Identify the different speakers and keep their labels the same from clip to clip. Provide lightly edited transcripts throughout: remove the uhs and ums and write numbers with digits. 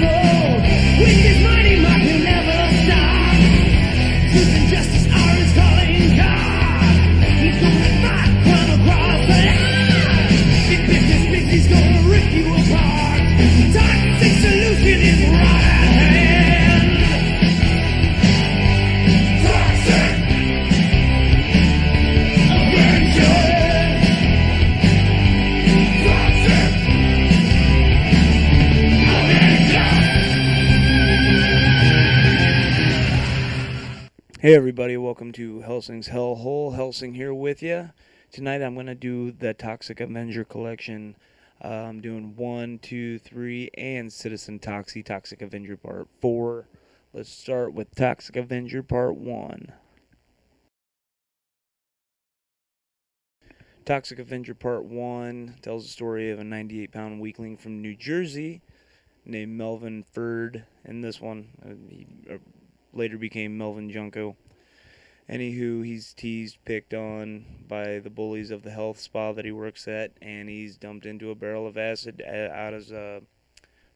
Speaker 1: evil. With his mighty might, he'll never stop. Truth and justice are his calling card. He's gonna fight crime across the line. Big business thinks he's gonna rip you apart. Toxic solution is right at hand. Toxic Avenger. Toxic Avenger.
Speaker 2: Hey everybody, welcome to HELLSING'S HELLHOLE. Helsing here with you. Tonight I'm going to do the Toxic Avenger collection. I'm doing 1, 2, 3, and Citizen Toxic Avenger Part 4. Let's start with Toxic Avenger Part 1. Toxic Avenger Part 1 tells the story of a 98-pound weakling from New Jersey named Melvin Ferd. In this one, he later became Melvin Junko. Anywho, he's teased, picked on by the bullies of the health spa that he works at, and he's dumped into a barrel of acid out as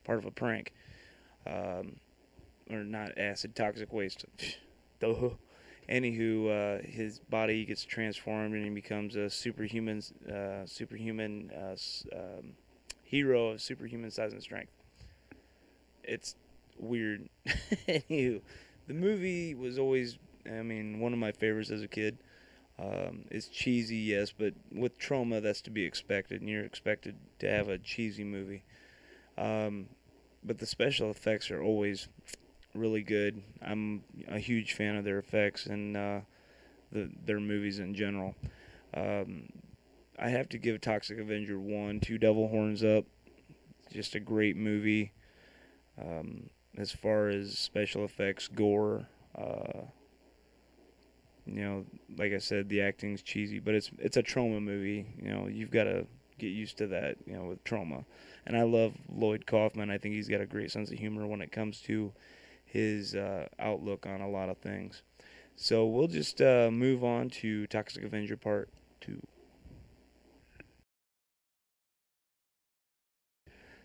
Speaker 2: part of a prank. Or not acid, toxic waste. Duh. Anywho, his body gets transformed and he becomes a superhuman hero of superhuman size and strength. It's weird. Anywho, the movie was always, one of my favorites as a kid. It's cheesy, yes, but with trauma, that's to be expected, and you're expected to have a cheesy movie. But the special effects are always really good. I'm a huge fan of their effects and their movies in general. I have to give Toxic Avenger 1, 2 Devil Horns up. Just a great movie. As far as special effects, gore, like I said, the acting's cheesy, but it's a trauma movie. You've got to get used to that, with trauma. And I love Lloyd Kaufman. I think he's got a great sense of humor when it comes to his outlook on a lot of things. So we'll just move on to Toxic Avenger Part 2.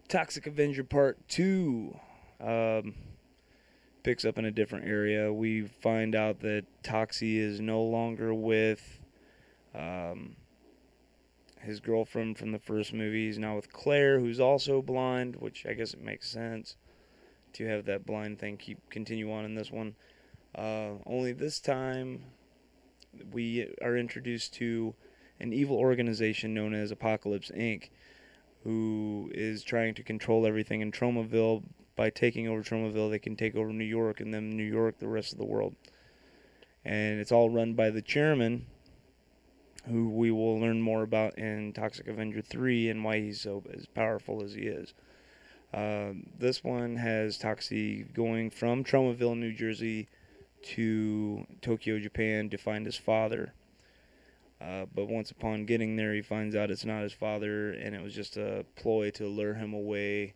Speaker 2: Toxic Avenger Part 2 picks up in a different area. We find out that Toxie is no longer with his girlfriend from the first movie. He's now with Claire, who's also blind, which I guess it makes sense to have that blind thing continue on in this one. Only this time we are introduced to an evil organization known as Apocalypse Inc., who is trying to control everything in Tromaville. By taking over Tromaville, they can take over New York, and then New York, the rest of the world. And it's all run by the chairman, who we will learn more about in Toxic Avenger 3 and why he's so as powerful as he is. This one has Toxie going from Tromaville, New Jersey to Tokyo, Japan to find his father. But once upon getting there, he finds out it's not his father, and it was just a ploy to lure him away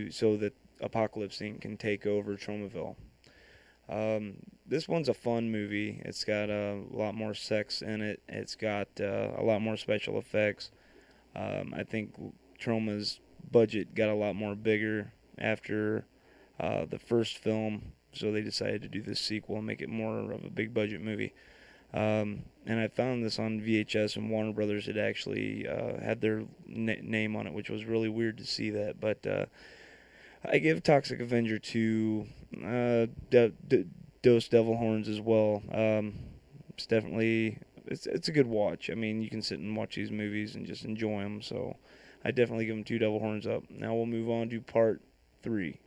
Speaker 2: so that Apocalypse Inc. can take over Tromaville. This one's a fun movie. It's got a lot more sex in it. It's got a lot more special effects. I think Troma's budget got a lot more bigger after the first film, so they decided to do this sequel and make it more of a big budget movie. And I found this on VHS, and Warner Brothers had actually had their name on it, which was really weird to see that. But I give Toxic Avenger 2 Dose Devil Horns as well. It's definitely it's a good watch. You can sit and watch these movies and just enjoy them. So I definitely give them 2 Devil Horns up. Now we'll move on to Part 3.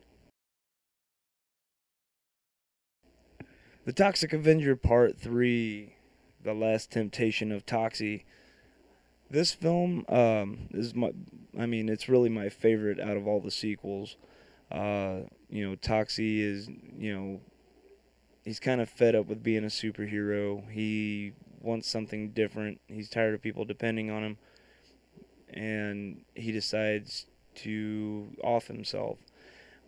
Speaker 2: The Toxic Avenger Part 3, The Last Temptation of Toxie. This film is it's really my favorite out of all the sequels. Toxie is, he's kind of fed up with being a superhero. He wants something different. He's tired of people depending on him. And he decides to off himself.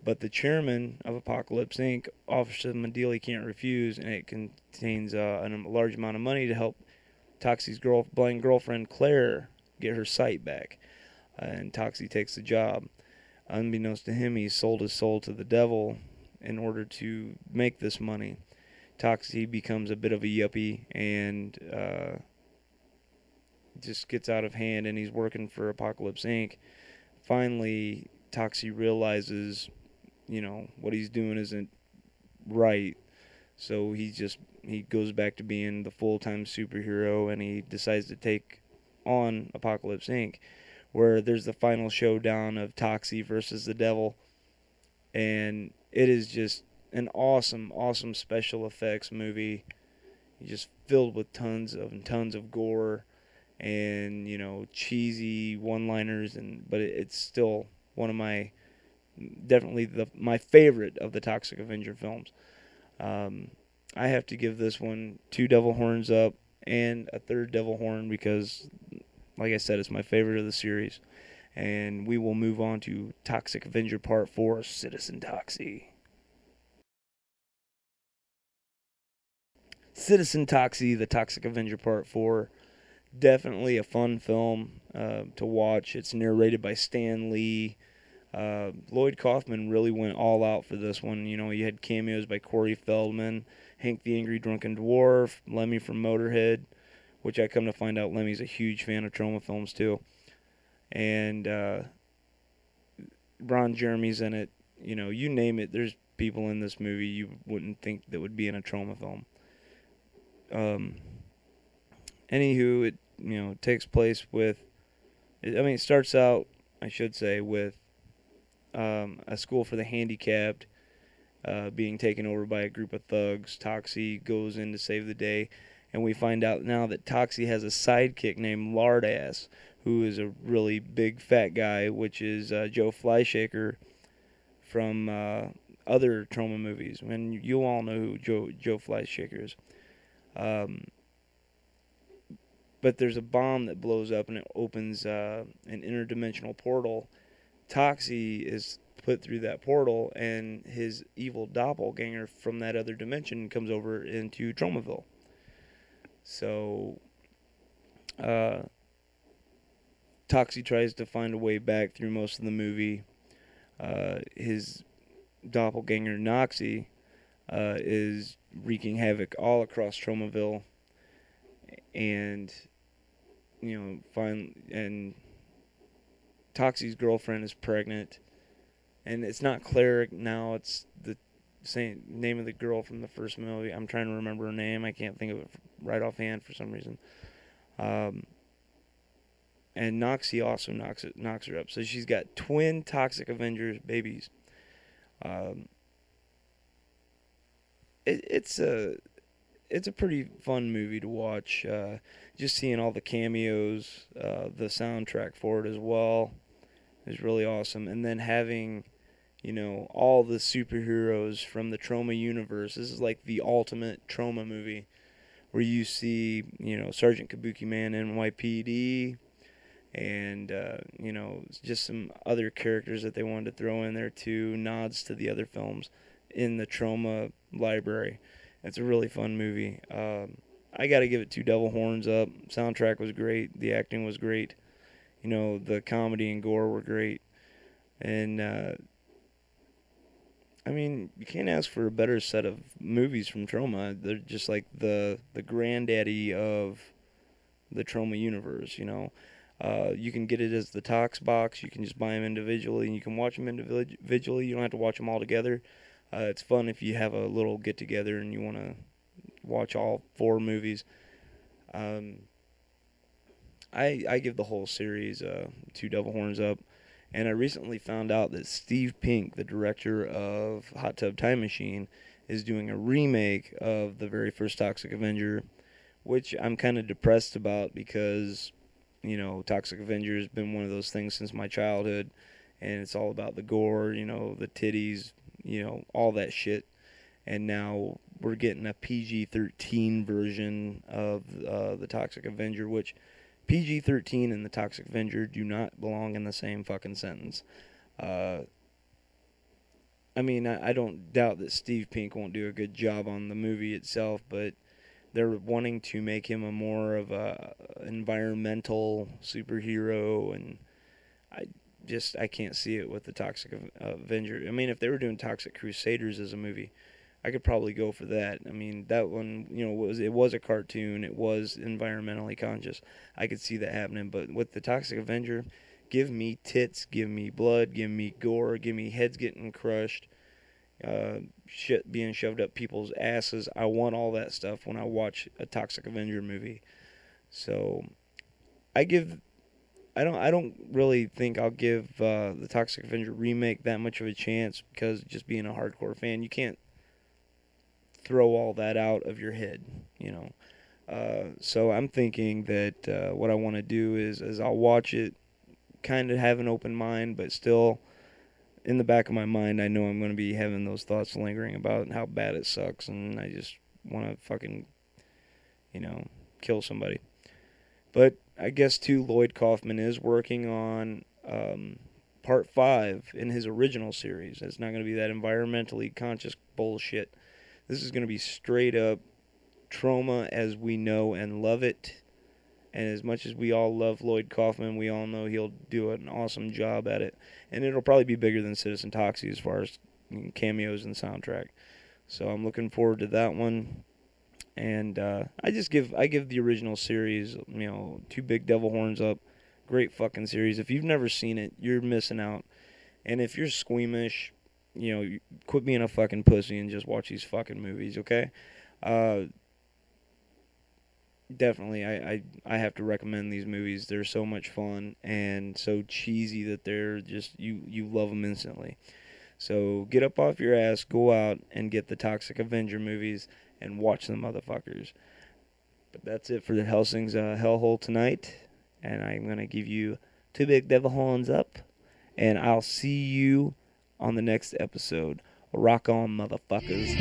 Speaker 2: But the chairman of Apocalypse Inc. offers him a deal he can't refuse, and it contains a large amount of money to help Toxie's blind girlfriend Claire get her sight back. And Toxie takes the job. Unbeknownst to him, he sold his soul to the devil in order to make this money. Toxie becomes a bit of a yuppie and just gets out of hand, and he's working for Apocalypse Inc. Finally, Toxie realizes, what he's doing isn't right. So he goes back to being the full-time superhero, and he decides to take on Apocalypse Inc., where there's the final showdown of Toxie versus the devil. And it is just an awesome, awesome special effects movie. Just filled with tons of gore and, cheesy one-liners, but it's still one of my favorite of the Toxic Avenger films. I have to give this one 2 devil horns up and a 3rd devil horn because, like I said, it's my favorite of the series. And we will move on to Toxic Avenger Part 4, Citizen Toxie. Citizen Toxie, the Toxic Avenger Part 4. Definitely a fun film to watch. It's narrated by Stan Lee. Lloyd Kaufman really went all out for this one. You had cameos by Corey Feldman, Hank the Angry Drunken Dwarf, Lemmy from Motorhead, which I come to find out Lemmy's a huge fan of Troma films too. And Ron Jeremy's in it. You name it, there's people in this movie you wouldn't think that would be in a Troma film. Anywho, it takes place with, it starts out, I should say, with a school for the handicapped being taken over by a group of thugs. Toxie goes in to save the day, and we find out now that Toxie has a sidekick named Lardass, who is a really big fat guy, which is Joe Flyshaker from other Troma movies. And you all know who Joe Flyshaker is. But there's a bomb that blows up, and it opens an interdimensional portal. Toxie is put through that portal, and his evil doppelganger from that other dimension comes over into Tromaville. So, Toxie tries to find a way back through most of the movie. His doppelganger, Noxie, is wreaking havoc all across Tromaville. And, and Toxie's girlfriend is pregnant. And it's not Claire now, it's the same name of the girl from the first movie. I'm trying to remember her name. I can't think of it right offhand for some reason. And Noxie also knocks her up. So she's got twin Toxic Avengers babies. It's a pretty fun movie to watch. Just seeing all the cameos, the soundtrack for it as well is really awesome. And then having, all the superheroes from the Troma universe. This is like the ultimate Troma movie, where you see, Sergeant Kabuki Man NYPD, and, just some other characters that they wanted to throw in there too, nods to the other films in the Troma library. It's a really fun movie. I got to give it 2 devil horns up. Soundtrack was great. The acting was great. The comedy and gore were great. And, you can't ask for a better set of movies from Troma. They're just like the granddaddy of the Troma universe, You can get it as the Tox box. You can just buy them individually, and you can watch them individually. You don't have to watch them all together. It's fun if you have a little get-together and you want to watch all 4 movies. I give the whole series 2 devil horns up. And I recently found out that Steve Pink, the director of Hot Tub Time Machine, is doing a remake of the very first Toxic Avenger, which I'm kind of depressed about because, Toxic Avenger has been one of those things since my childhood, and it's all about the gore, the titties, all that shit. And now we're getting a PG-13 version of the Toxic Avenger, which PG-13 and the Toxic Avenger do not belong in the same fucking sentence. I don't doubt that Steve Pink won't do a good job on the movie itself, but they're wanting to make him a more of a environmental superhero, and just I can't see it with the Toxic Avenger. I mean, if they were doing Toxic Crusaders as a movie, I could probably go for that. I mean, that one, it was a cartoon. It was environmentally conscious. I could see that happening. But with the Toxic Avenger, give me tits, give me blood, give me gore, give me heads getting crushed, shit being shoved up people's asses. I want all that stuff when I watch a Toxic Avenger movie. So I don't really think I'll give the Toxic Avenger remake that much of a chance, because just being a hardcore fan, you can't throw all that out of your head, So I'm thinking that what I want to do is I'll watch it, kind of have an open mind, but still in the back of my mind, I know I'm going to be having those thoughts lingering about how bad it sucks, and I just want to fucking, kill somebody. But I guess, too, Lloyd Kaufman is working on Part 5 in his original series. It's not going to be that environmentally conscious bullshit. This is going to be straight up trauma as we know and love it. And as much as we all love Lloyd Kaufman, we all know he'll do an awesome job at it. And it'll probably be bigger than Citizen Toxie as far as cameos and soundtrack. So I'm looking forward to that one. And I give the original series, two big devil horns up. Great fucking series. If you've never seen it, you're missing out. And if you're squeamish, quit being a fucking pussy and just watch these fucking movies, okay? Definitely, I have to recommend these movies. They're so much fun and so cheesy that they're just, you love them instantly. So get up off your ass, go out and get the Toxic Avenger movies and watch them motherfuckers. But that's it for the HELLSING'S Hellhole tonight. And I'm going to give you two big devil horns up. And I'll see you on the next episode. Rock on, motherfuckers.